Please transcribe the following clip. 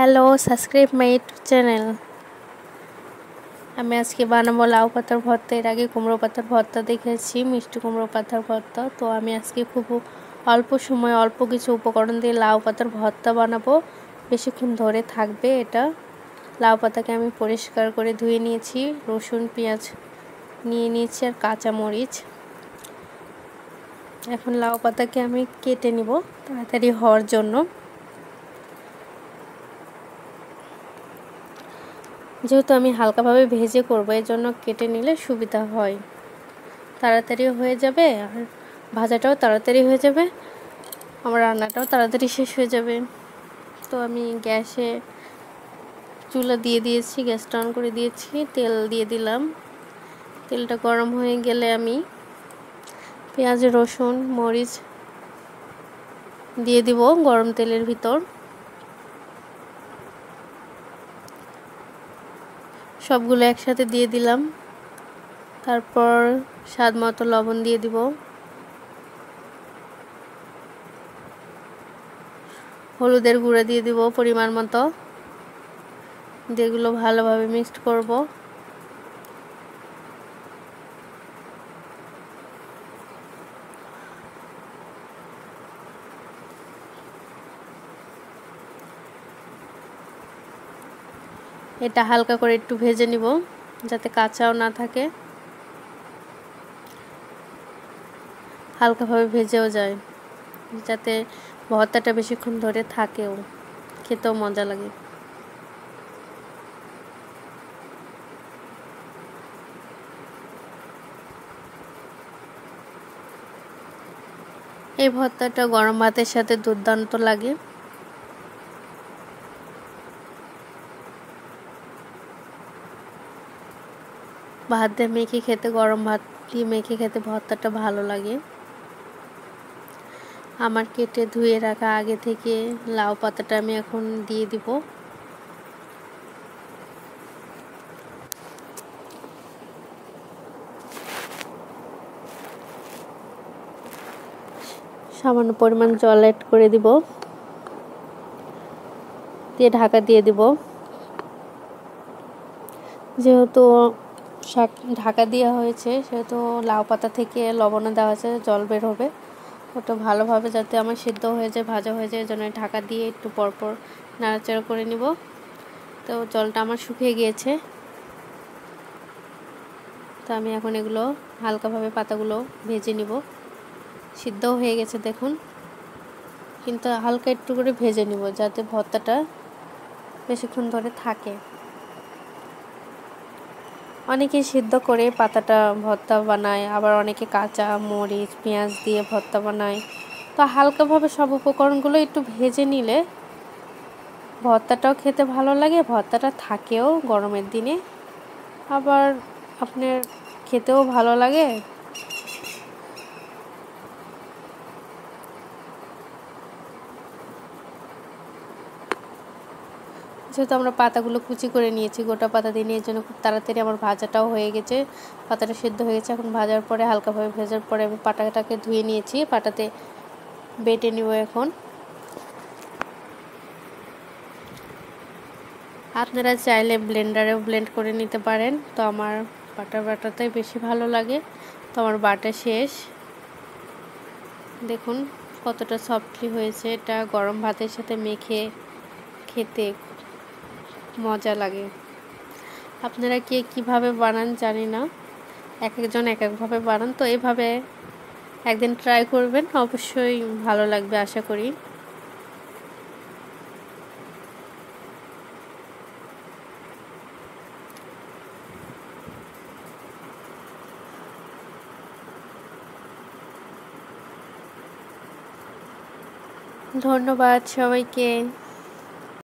Hello, subscribe my YouTube channel. আমি আজকে বানাবো লাউ পাতার ভর্তা। এর আগে কুমড়ো পাতার ভর্তা দেখেছি, মিষ্টি কুমড়ো পাতার ভর্তা। তো আমি আজকে খুব অল্প সময় অল্প কিছু উপকরণ দিয়ে লাউ পাতার ভর্তা বানাবো, বেশিক্ষণ ধরে থাকবে এটা। লাউ পাতাকে আমি পরিষ্কার করে ধুয়ে নিয়েছি, রসুন পেঁয়াজ নিয়ে নিয়েছি আর কাঁচামরিচ। এখন লাউ পাতাকে আমি কেটে নিব তাড়াতাড়ি হওয়ার জন্য। যেহেতু আমি হালকাভাবে ভেজে করবো, এর জন্য কেটে নিলে সুবিধা হয়, তাড়াতাড়ি হয়ে যাবে আর ভাজাটাও তাড়াতাড়ি হয়ে যাবে, আমার রান্নাটাও তাড়াতাড়ি শেষ হয়ে যাবে। তো আমি গ্যাসে চুলা দিয়ে দিয়েছি, গ্যাসটা অন করে দিয়েছি, তেল দিয়ে দিলাম। তেলটা গরম হয়ে গেলে আমি পেঁয়াজ রসুন মরিচ দিয়ে দিব গরম তেলের ভিতর। সবগুলো একসাথে দিয়ে দিলাম। তারপর স্বাদ মতো লবণ দিয়ে দিব, হলুদের গুঁড়া দিয়ে দিব পরিমাণ মতো। এগুলো ভালোভাবে মিক্সড করব। এটা হালকা করে একটু ভেজে নিব যাতে কাঁচাও না থাকে, হালকাভাবে ভেজেও যায়, যাতে ভর্তাটা বেশিক্ষণ ধরে থাকেও, খেতেও মজা লাগে। এই ভর্তাটা গরম ভাতের সাথে দুর্দান্ত লাগে। ভাত দিয়ে মেখে খেতে, গরম ভাত দিয়ে মেখে খেতে ভর্তাটা ভালো লাগে। আমার কেটে ধুয়ে রাখা আগে থেকে লাউ পাতাটা আমি এখন দিয়ে দিব। সামান্য পরিমাণ জল অ্যাড করে দিব, দিয়ে ঢাকা দিয়ে দিব। যেহেতু শাক ঢাকা দেওয়া হয়েছে, সেহেতু লাউ পাতা থেকে লবণও দেওয়া আছে, জল বের হবে। ওটা ভালোভাবে যাতে আমার সিদ্ধ হয়ে যায়, ভাজা হয়ে যায়, এই জন্য ঢাকা দিয়ে একটু পরপর নাড়াচাড়া করে নিব। তো জলটা আমার শুকিয়ে গিয়েছে। তো আমি এখন এগুলো হালকাভাবে পাতাগুলো ভেজে নিব। সিদ্ধও হয়ে গেছে দেখুন, কিন্তু হালকা একটু করে ভেজে নিব যাতে ভর্তাটা বেশিক্ষণ ধরে থাকে। অনেকে সিদ্ধ করে পাতাটা ভর্তা বানায়, আবার অনেকে কাঁচা মরিচ পেঁয়াজ দিয়ে ভর্তা বানায়। তো হালকাভাবে সব উপকরণগুলো একটু ভেজে নিলে ভর্তাটাও খেতে ভালো লাগে, ভর্তাটা থাকেও গরমের দিনে, আবার আপনার খেতেও ভালো লাগে। যেহেতু আমরা পাতাগুলো কুচি করে নিয়েছি, গোটা পাতা দিয়ে নিয়ে, জন্য খুব তাড়াতাড়ি আমার ভাজাটাও হয়ে গেছে, পাতাটা সিদ্ধ হয়ে গেছে। এখন ভাজার পরে হালকাভাবে ভেজার পরে আমি পাটাটাকে ধুয়ে নিয়েছি, পাটাতে বেটে নিব। এখন আপনারা চাইলে ব্লেন্ডারেও ব্লেন্ড করে নিতে পারেন, তো আমার বাটাটাই বেশি ভালো লাগে। তো আমার বাটা শেষ, দেখুন কতটা সফটলি হয়েছে। এটা গরম ভাতের সাথে মেখে খেতে মজা লাগে। আপনারা কে কীভাবে বানান জানি না, এক একজন এক একভাবে বানান। তো এভাবে একদিন ট্রাই করবেন, অবশ্যই ভালো লাগবে আশা করি। ধন্যবাদ সবাইকে।